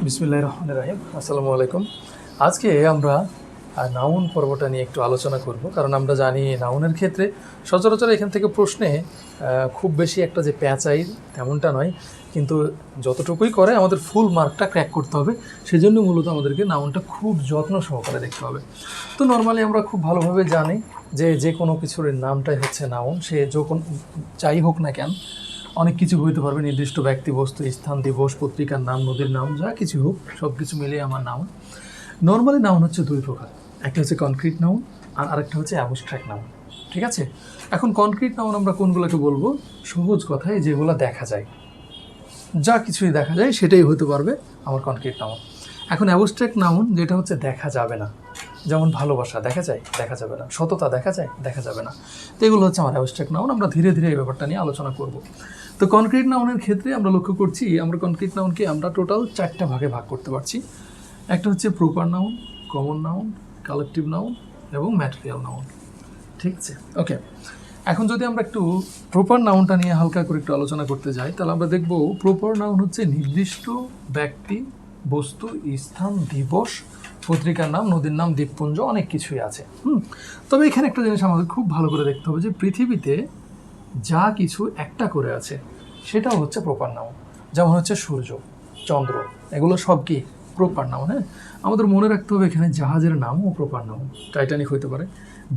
বিসমিল্লাহির রহমানির রহিম। আসসালামু আলাইকুম। আজকে আমরা নাউন পর্বটা নিয়ে একটু আলোচনা করব, কারণ আমরা জানি নাউনের ক্ষেত্রে সচরাচর এখান থেকে প্রশ্নে খুব বেশি একটা যে প্যাঁচাই তেমনটা নয়, কিন্তু যতটুকুই করে আমাদের ফুল মার্কটা ক্র্যাক করতে হবে। সেজন্য মূলত আমাদেরকে নাউনটা খুব যত্ন সহকারে দেখতে হবে। তো নর্মালি আমরা খুব ভালোভাবে জানি যে যে কোনো কিছুর নামটাই হচ্ছে নাউন। সে যখন যাই হোক না কেন, অনেক কিছু হইতে পারবে, নির্দিষ্ট ব্যক্তি, বস্তু, স্থান, দিবস, পত্রিকার নাম, নদীর নাম, যা কিছু হোক সব কিছু মিলিয়ে আমার নাউন। নর্মালি নাউন হচ্ছে দুই প্রকার, একটা হচ্ছে কনক্রিট নাউন আর আরেকটা হচ্ছে অ্যাবস্ট্রাক্ট নাউন। ঠিক আছে, এখন কনক্রিট নাউন আমরা কোনগুলোকে বলবো? সহজ কথায় যেগুলো দেখা যায়, যা কিছুই দেখা যায় সেটাই হতে পারবে আমার কনক্রিট নাউন। এখন অ্যাবস্ট্রাক্ট নাউন যেটা হচ্ছে দেখা যাবে না, যেমন ভালোবাসা দেখা যায়, দেখা যাবে না, সততা দেখা যায়, দেখা যাবে না। তো এগুলো হচ্ছে আমার অ্যাবস্ট্রাক্ট নাউন। আমরা ধীরে ধীরে এই ব্যাপারটা নিয়ে আলোচনা করব। তো কনক্রিট নাউনের ক্ষেত্রে আমরা লক্ষ্য করছি, আমরা কনক্রিট নাউনকে আমরা টোটাল 4টা ভাগে ভাগ করতে পারছি। একটা হচ্ছে proper noun, common noun, collective noun এবং ম্যাটেরিয়াল নাউন। ঠিক আছে, ওকে। এখন যদি আমরা একটু প্রপার নাউনটা নিয়ে হালকা করে একটু আলোচনা করতে যাই, তাহলে আমরা দেখব প্রপার নাউন হচ্ছে নির্দিষ্ট ব্যক্তি, বস্তু, স্থান, দিবস, পত্রিকার নাম, নদীর নাম, দ্বীপপুঞ্জ, অনেক কিছুই আছে। তবে এখানে একটা জিনিস আমাদের খুব ভালো করে দেখতে হবে যে পৃথিবীতে যা কিছু একটা করে আছে সেটাও হচ্ছে প্রপার নাউন। যেমন হচ্ছে সূর্য, চন্দ্র, এগুলো সব কি প্রপার নাউন। হ্যাঁ, আমাদের মনে রাখতে হবে এখানে জাহাজের নামও প্রপার নাউন। টাইটানিক হইতে পারে।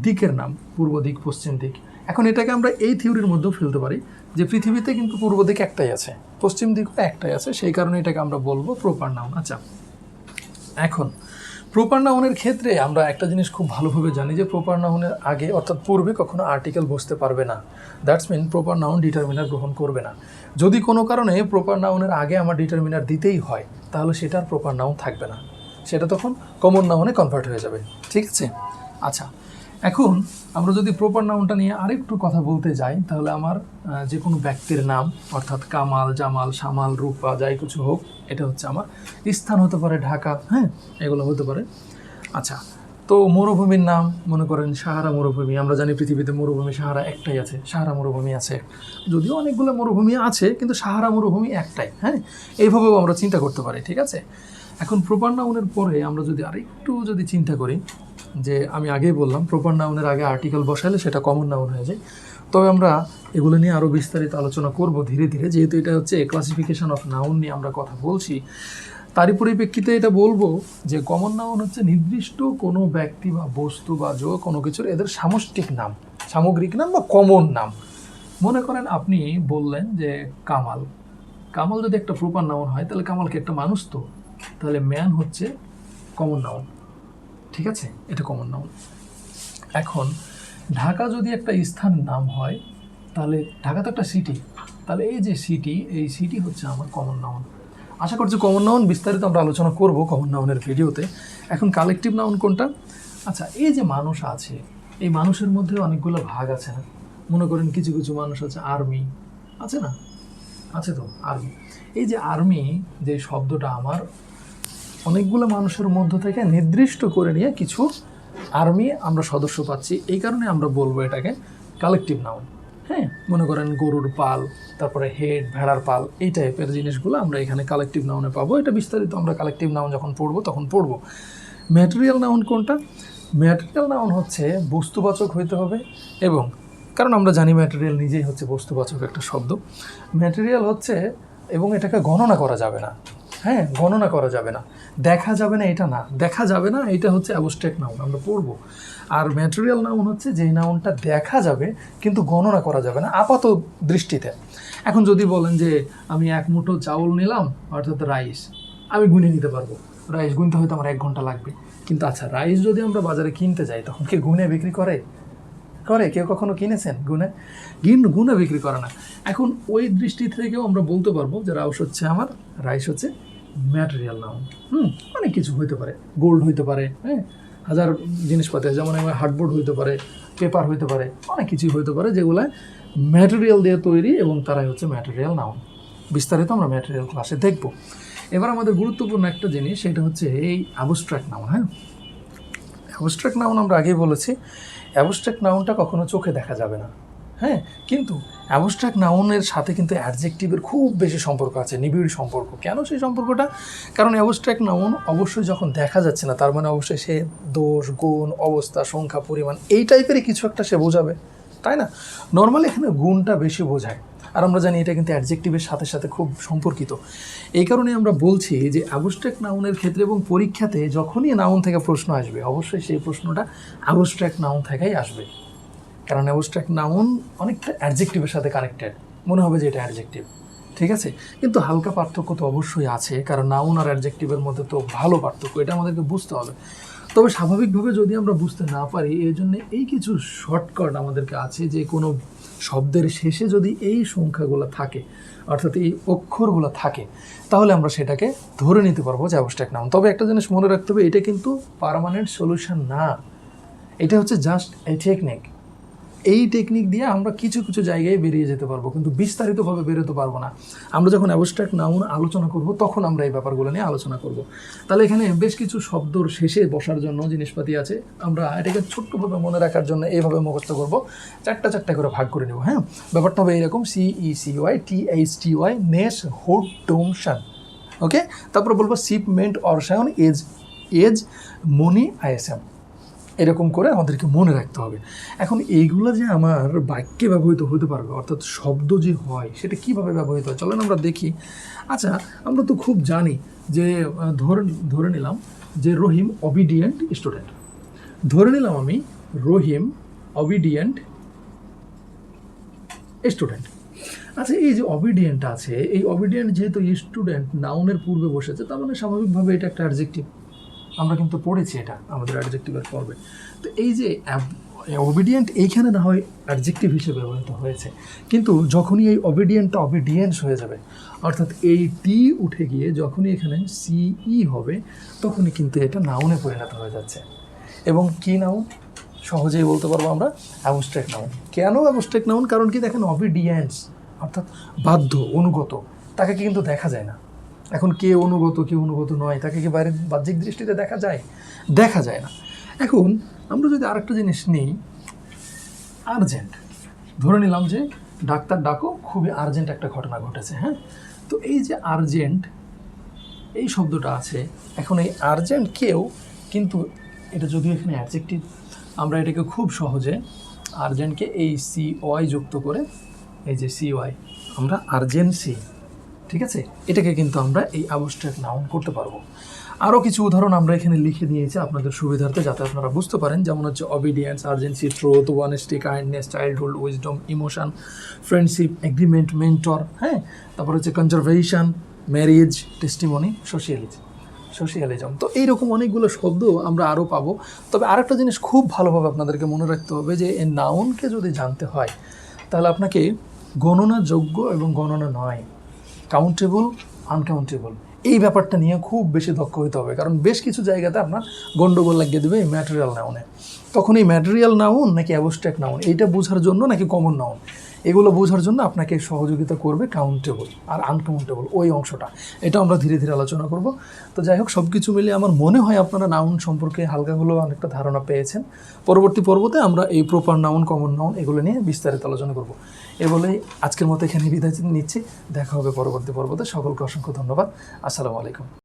দিকের নাম পূর্ব দিক, পশ্চিম দিক। এখন এটাকে আমরা এই থিওরির মধ্যেও ফেলতে পারি যে পৃথিবীতে কিন্তু পূর্ব দিক একটাই আছে, পশ্চিম দিকও একটাই আছে, সেই কারণে এটাকে আমরা বলবো প্রপার নাউন। আচ্ছা, এখন প্রপার নাউনের ক্ষেত্রে আমরা একটা জিনিস খুব ভালোভাবে জানি যে প্রপার নাউনের আগে অর্থাৎ পূর্বে কখনো আর্টিকেল বসতে পারবে না। That's mean proper noun determiner গ্রহণ করবে না। যদি কোনো কারণে প্রপার নাউনের আগে আমার ডিটারমিনার দিতেই হয়, তাহলে সেটার প্রপার নাউন থাকবে না, সেটা তখন কমন নাউনে কনভার্ট হয়ে যাবে। ঠিক আছে, আচ্ছা। এখন আমরা যদি প্রপার নাউনটা নিয়ে আরেকটু কথা বলতে যাই, তাহলে আমার যে কোনো ব্যক্তির নাম, অর্থাৎ কামাল, জামাল, শামাল, রূপা, যাই কিছু হোক, এটা হচ্ছে আমার স্থান। হতে পারে ঢাকা, হ্যাঁ, এগুলো হতে পারে। আচ্ছা, তো মরুভূমির নাম, মনে করেন সাহারা মরুভূমি। আমরা জানি পৃথিবীতে মরুভূমি সাহারা একটাই আছে, সাহারা মরুভূমি আছে। যদিও অনেকগুলো মরুভূমি আছে, কিন্তু সাহারা মরুভূমি একটাই। হ্যাঁ, এইভাবেও আমরা চিন্তা করতে পারি। ঠিক আছে, এখন প্রপার নাউনের পরে আমরা যদি আরেকটু যদি চিন্তা করি, যে আমি আগেই বললাম প্রপার নাউনের আগে আর্টিকেল বসালে সেটা কমন নাউন হয়ে যায়। তবে আমরা এগুলো নিয়ে আরও বিস্তারিত আলোচনা করব ধীরে ধীরে, যেহেতু এটা হচ্ছে ক্লাসিফিকেশন অফ নাউন নিয়ে আমরা কথা বলছি। তারই পরিপ্রেক্ষিতে এটা বলবো যে কমন নাউন হচ্ছে নির্দিষ্ট কোনো ব্যক্তি বা বস্তু বা কোনো কিছুর এদের সামষ্টিক নাম, সামগ্রিক নাম বা কমন নাম। মনে করেন আপনি বললেন যে কামাল, কামাল যদি একটা প্রপার নাউন হয় তাহলে কামাল কি একটা মানুষ? তো তাহলে ম্যান হচ্ছে কমন নাউন। ঠিক আছে, এটা কমন নাউন। এখন ঢাকা যদি একটা স্থানের নাম হয়, তাহলে ঢাকা তো একটা সিটি, তাহলে এই যে সিটি, এই সিটি হচ্ছে আমার কমন নাউন। আশা করছি কমন নাউন বিস্তারিত আমরা আলোচনা করব কমন নাউনের ভিডিওতে। এখন কালেকটিভ নাউন কোনটা? আচ্ছা, এই যে মানুষ আছে, এই মানুষের মধ্যে অনেকগুলো ভাগ আছে না? মনে করেন কিছু কিছু মানুষ আছে, আর্মি আছে না? আছে তো, আর্মি। এই যে আর্মি, যে শব্দটা আমার অনেকগুলো মানুষের মধ্য থেকে নির্দিষ্ট করে নিয়ে কিছু আর্মি আমরা সদস্য পাচ্ছি, এই কারণে আমরা বলবো এটাকে কালেকটিভ নাউন। হ্যাঁ, মনে করেন গরুর পাল, তারপরে হেড, ভেড়ার পাল, এই টাইপের জিনিসগুলো আমরা এখানে কালেকটিভ নাউনে পাবো। এটা বিস্তারিত আমরা কালেকটিভ নাউন যখন পড়বো তখন পড়বো। ম্যাটেরিয়াল নাউন কোনটা? ম্যাটেরিয়াল নাউন হচ্ছে বস্তুবাচক হইতে হবে, এবং কারণ আমরা জানি ম্যাটেরিয়াল নিজেই হচ্ছে বস্তুবাচক একটা শব্দ। ম্যাটেরিয়াল হচ্ছে, এবং এটাকে গণনা করা যাবে না। হ্যাঁ, গণনা করা যাবে না, দেখা যাবে না, এটা না, দেখা যাবে না, এটা হচ্ছে অ্যাবস্ট্রাক্ট নাউন, আমরা পড়বো। আর ম্যাটেরিয়াল নাউন হচ্ছে যেই নাউনটা দেখা যাবে কিন্তু গণনা করা যাবে না আপাত দৃষ্টিতে। এখন যদি বলেন যে আমি 1 মুঠো চাউল নিলাম, অর্থাৎ রাইস, আমি গুনে নিতে পারবো। রাইস গুনতে হয়তো আমার 1 ঘন্টা লাগবে, কিন্তু আচ্ছা, রাইস যদি আমরা বাজারে কিনতে যাই তখন কি গুনে বিক্রি করে? কেউ কখনো কিনেছেন? গুনে বিক্রি করে না। এখন ওই দৃষ্টি থেকেও আমরা বলতে পারবো যে রাইস হচ্ছে ম্যাটেরিয়াল নাউন। অনেক কিছু হইতে পারে, গোল্ড হইতে পারে, হ্যাঁ, হাজার জিনিসপাতি, যেমন আমার হার্ডবোর্ড হইতে পারে, পেপার হইতে পারে, অনেক কিছুই হইতে পারে যেগুলো ম্যাটেরিয়াল দিয়ে তৈরি, এবং তারাই হচ্ছে ম্যাটেরিয়াল নাউন। বিস্তারিত আমরা ম্যাটেরিয়াল ক্লাসে দেখব। এবার আমাদের গুরুত্বপূর্ণ একটা জিনিস, সেটা হচ্ছে এই অ্যাবস্ট্রাক্ট নাউন। হ্যাঁ, অ্যাবস্ট্রাক্ট নাউন আমরা আগেই বলেছি, অ্যাবস্ট্রাক্ট নাউনটা কখনো চোখে দেখা যাবে না। হ্যাঁ, কিন্তু অ্যাবস্ট্রাক্ট নাউনের সাথে কিন্তু অ্যাডজেক্টিভের খুব বেশি সম্পর্ক আছে, নিবিড় সম্পর্ক। কেন সেই সম্পর্কটা? কারণ অ্যাবস্ট্রাক্ট নাউন অবশ্যই যখন দেখা যাচ্ছে না, তার মানে অবশ্যই সে দোষ, গুণ, অবস্থা, সংখ্যা, পরিমাণ এই টাইপেরই কিছু একটা সে বোঝাবে, তাই না? নর্মালি এখানে গুণটা বেশি বোঝায়, আর আমরা জানি এটা কিন্তু অ্যাডজেক্টিভের সাথে সাথে খুব সম্পর্কিত। এই কারণে আমরা বলছি যে অ্যাবস্ট্রাক্ট নাউনের ক্ষেত্রে এবং পরীক্ষাতে যখনই নাউন থেকে প্রশ্ন আসবে, অবশ্যই সেই প্রশ্নটা অ্যাবস্ট্রাক্ট নাউন থেকেই আসবে। কারণ অ্যাবস্ট্রাক্ট নাউন অনেকটা অ্যাডজেক্টিভের সাথে কানেক্টেড, মনে হবে যে এটা অ্যাডজেক্টিভ, ঠিক আছে? কিন্তু হালকা পার্থক্য তো অবশ্যই আছে, কারণ নাউন আর অ্যাডজেক্টিভের মধ্যে তো ভালো পার্থক্য, এটা আমাদেরকে বুঝতে হবে। তবে স্বাভাবিকভাবে যদি আমরা বুঝতে না পারি, এই জন্য এই কিছু শর্টকাট আমাদেরকে আছে, যে কোনো শব্দের শেষে যদি এই সংখ্যাগুলো থাকে, অর্থাৎ এই অক্ষরগুলো থাকে, তাহলে আমরা সেটাকে ধরে নিতে পারবো যে অ্যাবস্ট্রাক্ট নাউন। তবে একটা জিনিস মনে রাখতে হবে, এটা কিন্তু পার্মানেন্ট সলিউশন না, এটা হচ্ছে জাস্ট এ টেকনিক। এই টেকনিক দিয়ে আমরা কিছু কিছু জায়গায় বেরিয়ে যেতে পারবো, কিন্তু বিস্তারিতভাবে বেরোতে পারবো না। আমরা যখন অ্যাবস্ট্রাক্ট নাউন আলোচনা করব, তখন আমরা এই ব্যাপারগুলো নিয়ে আলোচনা করব। তাহলে এখানে বেশ কিছু শব্দর শেষে বসার জন্য জিনিসপাতি আছে, আমরা এটাকে ছোট্টভাবে মনে রাখার জন্য এইভাবে মুখস্থ করব, চারটা চারটা করে ভাগ করে নেব। হ্যাঁ, ব্যাপারটা হবে এরকম: CECY THTY নেস হুড ডোম শান। ওকে, তারপর বলবো শিপমেন্ট অর্শায়ন এজ মনি ISM। এরকম করে আমাদেরকে মনে রাখতে হবে। এখন এইগুলো যে আমার বাক্যে ব্যবহৃত হতে পারবে, অর্থাৎ শব্দ যে হয় সেটা কীভাবে ব্যবহৃত হয়, চলেন আমরা দেখি। আচ্ছা, আমরা তো খুব জানি যে ধরে নিলাম যে রহিম অবিডিয়েন্ট স্টুডেন্ট। ধরে নিলাম আমি রহিম অবিডিয়েন্ট স্টুডেন্ট। আচ্ছা, এই যে অবিডিয়েন্ট আছে, এই অবিডিয়েন্ট যেহেতু স্টুডেন্ট নাউনের পূর্বে বসেছে, তার মানে স্বাভাবিকভাবে এটা একটা অ্যাডজেক্টিভ। আমরা কিন্তু পড়েছি এটা আমাদের অ্যাডজেক্টিভের পর্বে। তো এই যে অবিডিয়েন্ট এইখানে না হয় অ্যাডজেক্টিভ হিসেবে ব্যবহৃত হয়েছে, কিন্তু যখনই এই অবিডিয়েন্টটা অবিডিয়েন্স হয়ে যাবে, অর্থাৎ এই টি উঠে গিয়ে যখনই এখানে CE হবে, তখনই কিন্তু এটা নাউনে পরিণত হয়ে যাচ্ছে। এবং কি নাউন? সহজেই বলতে পারবো আমরা, অ্যাবস্ট্রাক্ট নাউন। কেন অ্যাবস্ট্রাক্ট নাউন? কারণ কি দেখেন, অবিডিয়েন্স অর্থাৎ বাধ্য, অনুগত, তাকে কিন্তু দেখা যায় না। এখন কে অনুগত নয়, তাকে কি বাইরের বাহ্যিক দৃষ্টিতে দেখা যায়? দেখা যায় না। এখন আমরা যদি আরেকটা জিনিস নিই, আর্জেন্ট। ধরে নিলাম যে ডাক্তার ডাকো, খুবই আর্জেন্ট একটা ঘটনা ঘটেছে। হ্যাঁ, তো এই যে আর্জেন্ট এই শব্দটা আছে, এখন এই আর্জেন্টকেও কিন্তু, এটা যদিও এখানে অ্যাডজেক্টিভ, আমরা এটাকে খুব সহজে আর্জেন্টকে এই CY যুক্ত করে, এই যে CY, আমরা আর্জেন্সি, ঠিক আছে, এটাকে কিন্তু আমরা এই অ্যাবস্ট্রাক্ট নাউন করতে পারবো। আরও কিছু উদাহরণ আমরা এখানে লিখে দিয়েছি আপনাদের সুবিধার্থে, যাতে আপনারা বুঝতে পারেন। যেমন হচ্ছে obedience, urgency, truth, honesty, kindness, childhood, wisdom, emotion, friendship, agreement, mentor. হ্যাঁ, তারপর হচ্ছে কনজারভেশন, ম্যারেজ, টেস্টিমনি, সোশিয়ালিজম। তো এইরকম অনেকগুলো শব্দ আমরা আরও পাবো। তবে আরেকটা জিনিস খুব ভালোভাবে আপনাদেরকে মনে রাখতে হবে, যে এই নাউনকে যদি জানতে হয়, তাহলে আপনাকে গণনাযোগ্য এবং গণনা নয়, কাউন্টেবল, আনকাউন্টেবল, এই ব্যাপারটা নিয়ে খুব বেশি দক্ষ হতে হবে। কারণ বেশ কিছু জায়গাতে আপনার গন্ডগোল লাগিয়ে দেবে এই ম্যাটেরিয়াল নাউনে। তখন এই ম্যাটেরিয়াল নাউন নাকি অ্যাবস্ট্রাক্ট নাউন, এইটা বোঝার জন্য, নাকি কমন নাউন, এগুলো বোঝার জন্য আপনাকে সহযোগিতা করবে কাউন্টেবল আর আনকাউন্টেবল ওই অংশটা। এটা আমরা ধীরে ধীরে আলোচনা করব। তো যাই হোক, সব কিছু মিলিয়ে আমার মনে হয় আপনারা নাউন সম্পর্কে হালকা হলেও অনেকটা ধারণা পেয়েছেন। পরবর্তী পর্বতে আমরা এই প্রপার নাউন, কমন নাউন এগুলো নিয়ে বিস্তারিত আলোচনা করব। এ বলেই আজকের মতো এখানে বিদায় নিচ্ছি। দেখা হবে পরবর্তী পর্বতে। সকলকে অসংখ্য ধন্যবাদ। আসসালামু আলাইকুম।